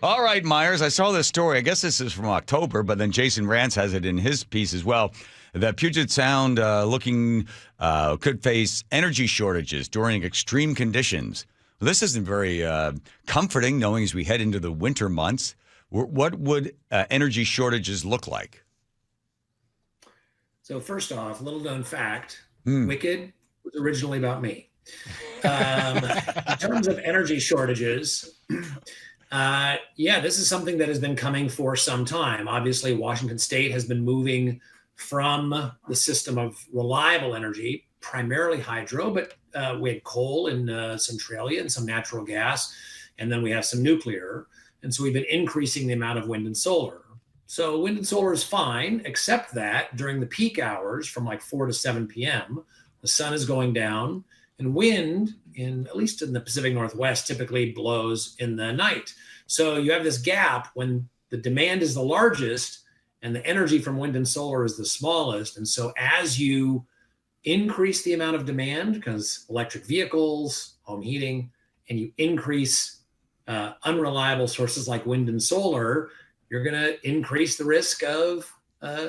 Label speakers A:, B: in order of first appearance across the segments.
A: All right, Myers, I saw this story. I guess this is from October, but then Jason Rantz has it in his piece as well. That Puget Sound could face energy shortages during extreme conditions. Well, this isn't very comforting, knowing as we head into the winter months. What would energy shortages look like?
B: So first off, little known fact, Wicked was originally about me. In terms of energy shortages, this is something that has been coming for some time. Obviously, Washington State has been moving from the system of reliable energy, primarily hydro, but we had coal in Centralia and some natural gas, and then we have some nuclear. And so we've been increasing the amount of wind and solar. So wind and solar is fine, except that during the peak hours from like 4 to 7 p.m., the sun is going down, and wind, at least in the Pacific Northwest, typically blows in the night. So you have this gap when the demand is the largest and the energy from wind and solar is the smallest. And so as you increase the amount of demand, because electric vehicles, home heating, and you increase unreliable sources like wind and solar, you're going to increase the risk of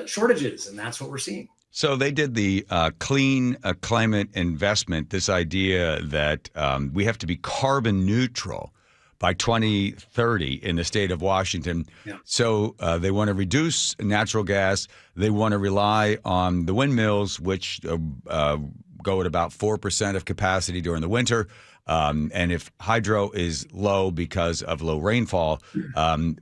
B: shortages. And that's what we're seeing.
A: So they did the clean climate investment, this idea that we have to be carbon neutral by 2030 in the state of Washington.
B: Yeah.
A: So they want to reduce natural gas. They want to rely on the windmills, which go at about 4% of capacity during the winter. And if hydro is low because of low rainfall,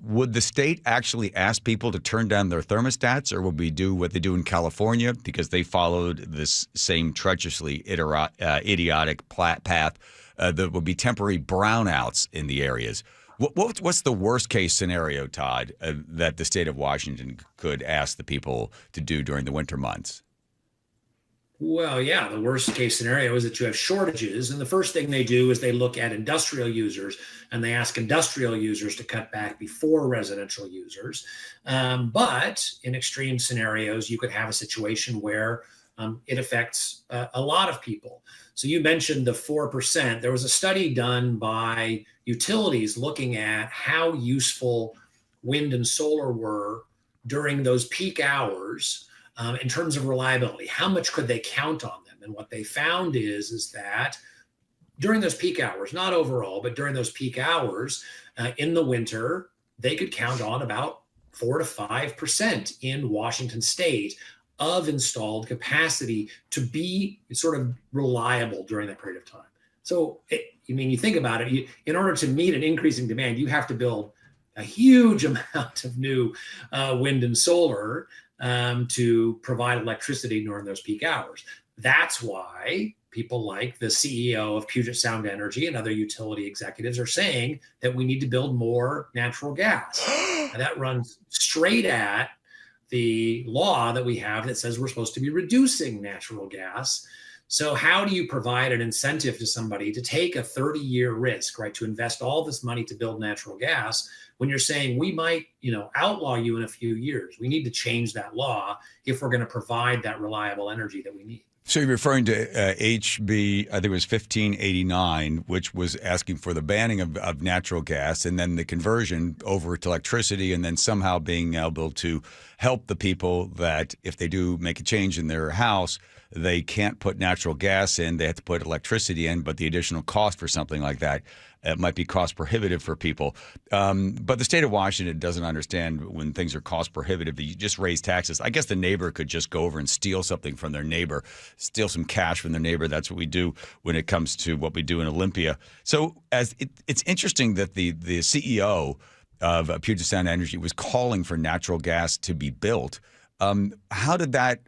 A: would the state actually ask people to turn down their thermostats, or would we do what they do in California because they followed this same treacherously idiotic path that would be temporary brownouts in the areas? What's the worst case scenario, Todd, that the state of Washington could ask the people to do during the winter months?
B: Well, yeah, the worst case scenario is that you have shortages. And the first thing they do is they look at industrial users and they ask industrial users to cut back before residential users. But in extreme scenarios, you could have a situation where it affects a lot of people. So you mentioned the 4%. There was a study done by utilities looking at how useful wind and solar were during those peak hours. In terms of reliability, how much could they count on them? And what they found is that during those peak hours, not overall, but during those peak hours in the winter, they could count on about 4 to 5% in Washington State of installed capacity to be sort of reliable during that period of time. So, you think about it, in order to meet an increasing demand, you have to build a huge amount of new wind and solar to provide electricity during those peak hours. That's why people like the CEO of Puget Sound Energy and other utility executives are saying that we need to build more natural gas. And that runs straight at the law that we have that says we're supposed to be reducing natural gas. So how do you provide an incentive to somebody to take a 30-year risk, right, to invest all this money to build natural gas when you're saying we might, outlaw you in a few years? We need to change that law if we're going to provide that reliable energy that we need.
A: So you're referring to HB, I think it was 1589, which was asking for the banning of natural gas and then the conversion over to electricity, and then somehow being able to help the people that if they do make a change in their house, they can't put natural gas in, they have to put electricity in, but the additional cost for something like that might be cost prohibitive for people. But the state of Washington doesn't understand when things are cost prohibitive, you just raise taxes. I guess the neighbor could just go over and steal something from their neighbor, steal some cash from their neighbor. That's what we do when it comes to what we do in Olympia. So it's interesting that the CEO of Puget Sound Energy was calling for natural gas to be built. How did that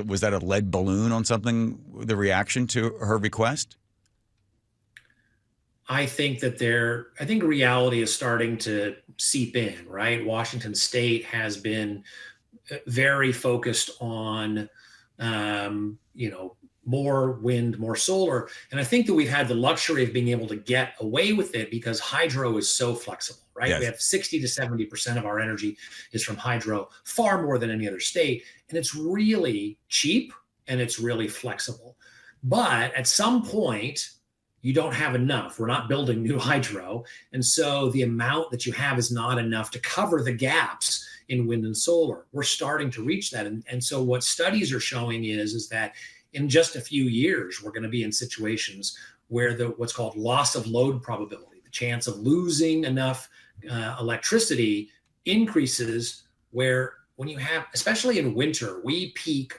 A: was that a lead balloon on something, the reaction to her request?
B: I think reality is starting to seep in, right? Washington State has been very focused on, more wind, more solar. And I think that we've had the luxury of being able to get away with it because hydro is so flexible, right?
A: Yes.
B: We have 60 to 70% of our energy is from hydro, far more than any other state. And it's really cheap and it's really flexible. But at some point, you don't have enough. We're not building new hydro. And so the amount that you have is not enough to cover the gaps in wind and solar. We're starting to reach that. And so what studies are showing is that in just a few years, we're going to be in situations where the what's called loss of load probability, the chance of losing enough electricity increases, where when you have, especially in winter,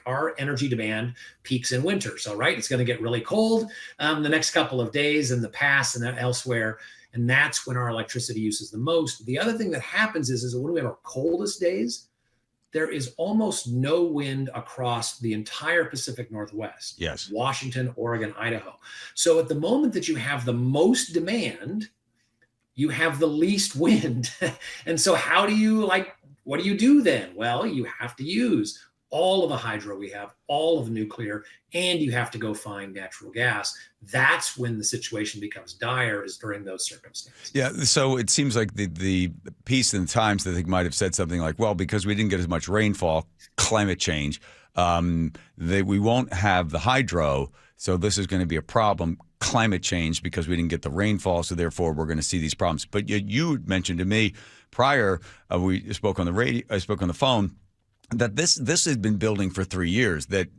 B: our energy demand peaks in winter. So, right, it's going to get really cold the next couple of days in the pass and elsewhere. And that's when our electricity use is the most. The other thing that happens is when we have our coldest days, there is almost no wind across the entire Pacific Northwest.
A: Yes.
B: Washington, Oregon, Idaho. So at the moment that you have the most demand, you have the least wind. And so what do you do then? Well, you have to use all of the hydro we have, all of the nuclear, and you have to go find natural gas. That's when the situation becomes dire, is during those circumstances.
A: Yeah, so it seems like the piece in the Times that they might have said something like, well, because we didn't get as much rainfall, climate change, we won't have the hydro, so this is going to be a problem. Climate change, because we didn't get the rainfall, so therefore we're going to see these problems. But you mentioned to me prior, we spoke on the radio, I spoke on the phone, that this has been building for 3 years, that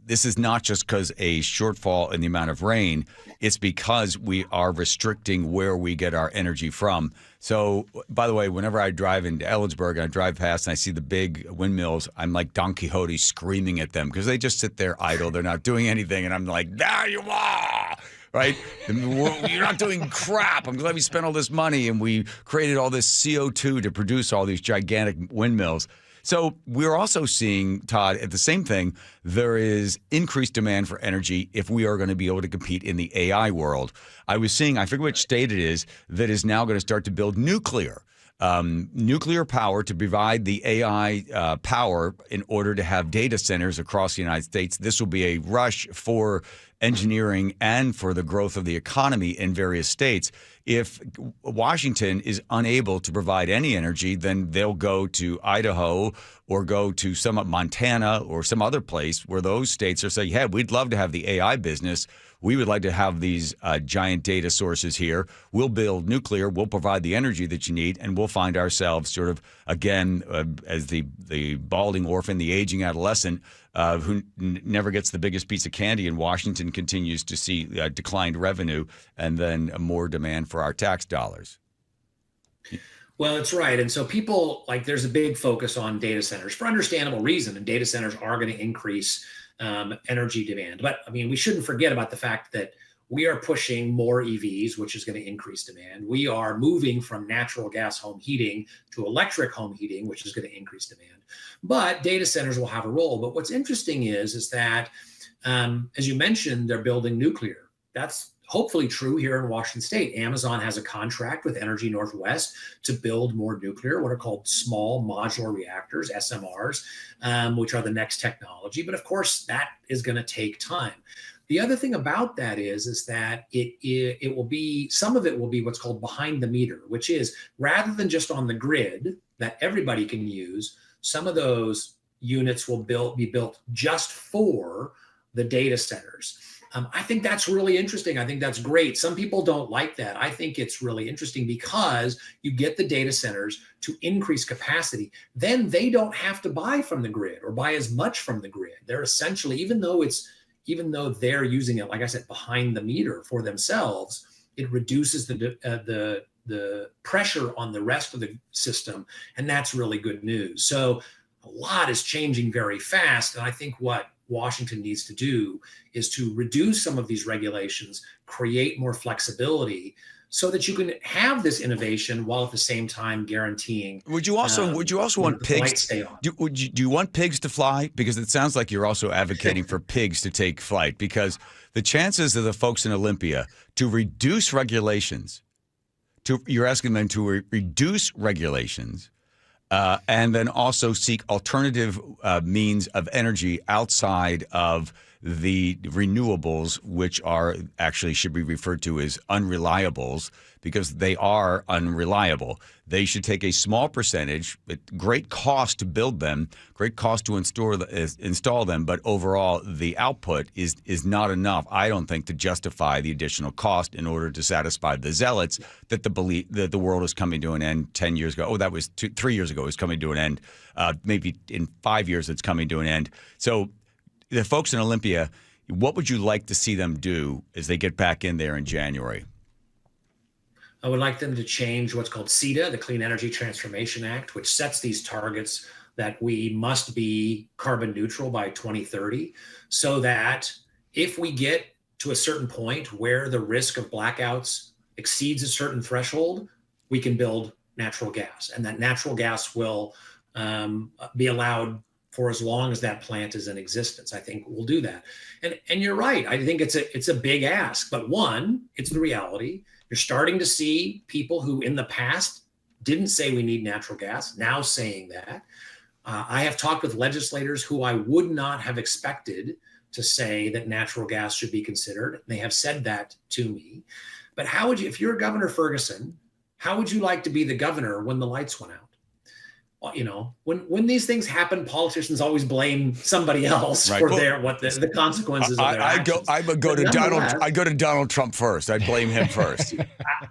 A: this is not just because a shortfall in the amount of rain, it's because we are restricting where we get our energy from. So, by the way, whenever I drive into Ellensburg and I drive past and I see the big windmills, I'm like Don Quixote screaming at them because they just sit there idle. They're not doing anything. And I'm like, there you are. Right? You're not doing crap. I'm glad we spent all this money and we created all this CO2 to produce all these gigantic windmills. So we're also seeing, Todd, at the same thing, there is increased demand for energy if we are going to be able to compete in the AI world. I was seeing, I forget which state it is, that is now going to start to build nuclear power to provide the AI power in order to have data centers across the United States. This will be a rush for engineering and for the growth of the economy in various states. If Washington is unable to provide any energy, then they'll go to Idaho or go to Montana or some other place where those states are saying, hey, we'd love to have the AI business. We would like to have these giant data sources here. We'll build nuclear. We'll provide the energy that you need, and we'll find ourselves sort of, again, as the balding orphan, the aging adolescent who never gets the biggest piece of candy, and Washington continues to see declined revenue and then more demand for our tax dollars.
B: Well, that's right. And so people, there's a big focus on data centers for understandable reason, and data centers are going to increase energy demand. But I mean, we shouldn't forget about the fact that we are pushing more EVs, which is going to increase demand. We are moving from natural gas home heating to electric home heating, which is going to increase demand. But data centers will have a role. But what's interesting is that, as you mentioned, they're building nuclear. That's hopefully true here in Washington State. Amazon has a contract with Energy Northwest to build more nuclear, what are called small modular reactors, SMRs, which are the next technology. But of course, that is going to take time. The other thing about that is that it will be, some of it will be what's called behind the meter, which is rather than just on the grid that everybody can use, some of those units will be built just for the data centers. I think that's really interesting. I think that's great. Some people don't like that. I think it's really interesting because you get the data centers to increase capacity. Then they don't have to buy from the grid or buy as much from the grid. They're essentially, even though they're using it, like I said, behind the meter for themselves, it reduces the pressure on the rest of the system. And that's really good news. So a lot is changing very fast. And I think what Washington needs to do is to reduce some of these regulations, create more flexibility so that you can have this innovation while at the same time guaranteeing.
A: Would you also want pigs? Do you want pigs to fly? Because it sounds like you're also advocating for pigs to take flight, because the chances of the folks in Olympia to reduce regulations, you're asking them to reduce regulations, and then also seek alternative means of energy outside of the renewables, which are actually should be referred to as unreliables, because they are unreliable. They should take a small percentage, at great cost to build them, great cost to install them, but overall the output is not enough, I don't think, to justify the additional cost in order to satisfy the zealots that the world is coming to an end 10 years ago. Oh, that was 3 years ago. It was coming to an end. Maybe in 5 years it's coming to an end. So the folks in Olympia, what would you like to see them do as they get back in there in January?
B: I would like them to change what's called CETA, the Clean Energy Transformation Act, which sets these targets that we must be carbon neutral by 2030, so that if we get to a certain point where the risk of blackouts exceeds a certain threshold, we can build natural gas, and that natural gas will be allowed for as long as that plant is in existence. I think we'll do that. And you're right. I think it's a big ask, but one, it's the reality. You're starting to see people who in the past didn't say we need natural gas now saying that. I have talked with legislators who I would not have expected to say that natural gas should be considered. They have said that to me. But how would you, if you're Governor Ferguson, how would you like to be the governor when the lights went out? Well, you know, when these things happen, politicians always blame somebody else
A: right.
B: for the consequences of their actions.
A: I'd go to Donald Trump first. I'd blame him first.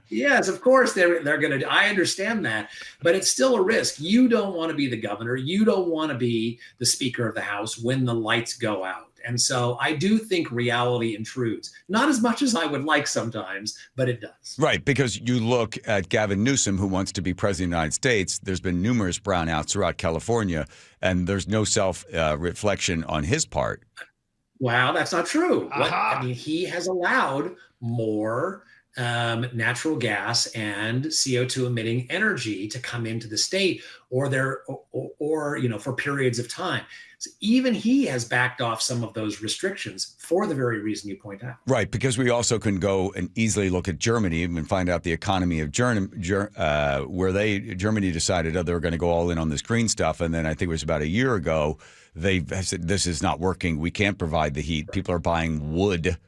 B: Yes, of course they're going to. I understand that, but it's still a risk. You don't want to be the governor. You don't want to be the Speaker of the House when the lights go out. And so I do think reality intrudes, not as much as I would like sometimes, but it does.
A: Right, because you look at Gavin Newsom, who wants to be president of the United States. There's been numerous brownouts throughout California, and there's no self-reflection on his part.
B: Wow, that's not true. I mean, he has allowed more natural gas and CO2 emitting energy to come into the state, or for periods of time. So even he has backed off some of those restrictions for the very reason you point out.
A: Right, because we also can go and easily look at Germany and find out the economy of Germany decided they were going to go all in on this green stuff, and then I think it was about a year ago they said this is not working. We can't provide the heat. People are buying wood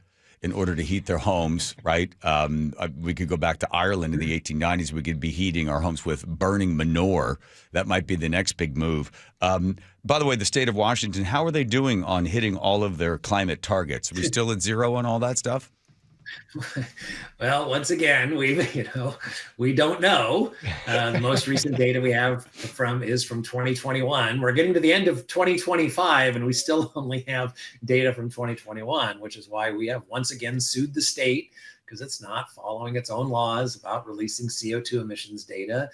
A: in order to heat their homes, right? We could go back to Ireland in the 1890s. We could be heating our homes with burning manure. That might be the next big move. By the way, the state of Washington, how are they doing on hitting all of their climate targets? Are we still at zero on all that stuff?
B: Well, once again, we don't know. The most recent data we have is from 2021. We're getting to the end of 2025, and we still only have data from 2021, which is why we have once again sued the state because it's not following its own laws about releasing CO2 emissions data.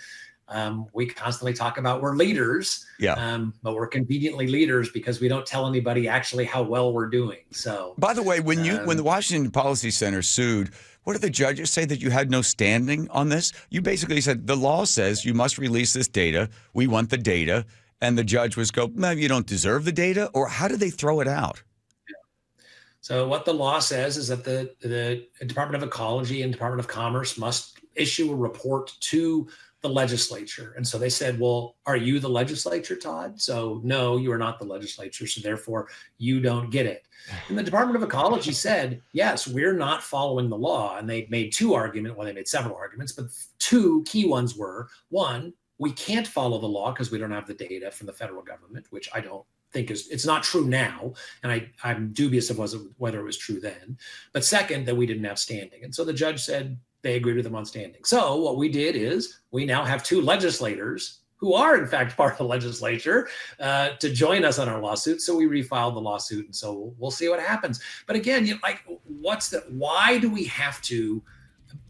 B: We constantly talk about we're leaders, but we're conveniently leaders because we don't tell anybody actually how well we're doing. So,
A: by the way, when the Washington Policy Center sued, what did the judges say that you had no standing on this? You basically said the law says you must release this data. We want the data, and the judge was no, you don't deserve the data, or how did they throw it out?
B: So what the law says is that the Department of Ecology and Department of Commerce must issue a report to the legislature. And so they said, well, are you the legislature, Todd? So no, you are not the legislature. So therefore you don't get it. And the Department of Ecology said, yes, we're not following the law. And they made they made several arguments, but two key ones were, one, we can't follow the law because we don't have the data from the federal government, which I don't think it's not true now. And I'm dubious of whether it was true then. But second, that we didn't have standing. And so the judge said, they agreed with them on standing. So what we did is we now have two legislators who are in fact part of the legislature to join us on our lawsuit. So we refiled the lawsuit, and so we'll see what happens. But again, why do we have to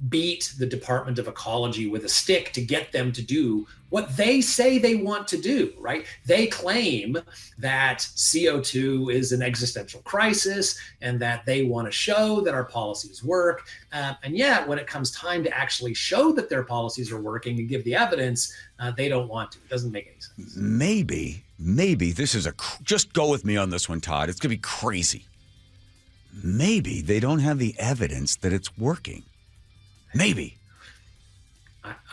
B: beat the Department of Ecology with a stick to get them to do what they say they want to do, right? They claim that CO2 is an existential crisis and that they want to show that our policies work. And yet, when it comes time to actually show that their policies are working and give the evidence, they don't want to. It doesn't make any sense.
A: Maybe this is just go with me on this one, Todd. It's going to be crazy. Maybe they don't have the evidence that it's working. Maybe.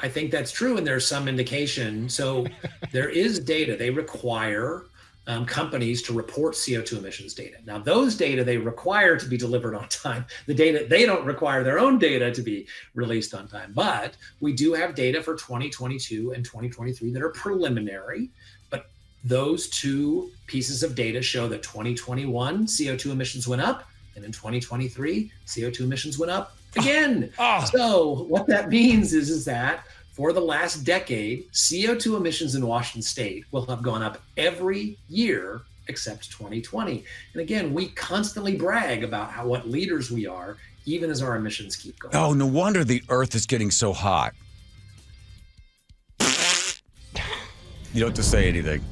B: I think that's true, and there's some indication. So there is data. They require companies to report CO2 emissions data. Now, those data they require to be delivered on time. The data, they don't require their own data to be released on time, but we do have data for 2022 and 2023 that are preliminary. But those two pieces of data show that 2021 CO2 emissions went up, and in 2023 CO2 emissions went up again. So what that means is that for the last decade, CO2 emissions in Washington state will have gone up every year except 2020. And again, we constantly brag about what leaders we are, even as our emissions keep going.
A: Oh, no wonder the Earth is getting so hot. You don't have to say anything.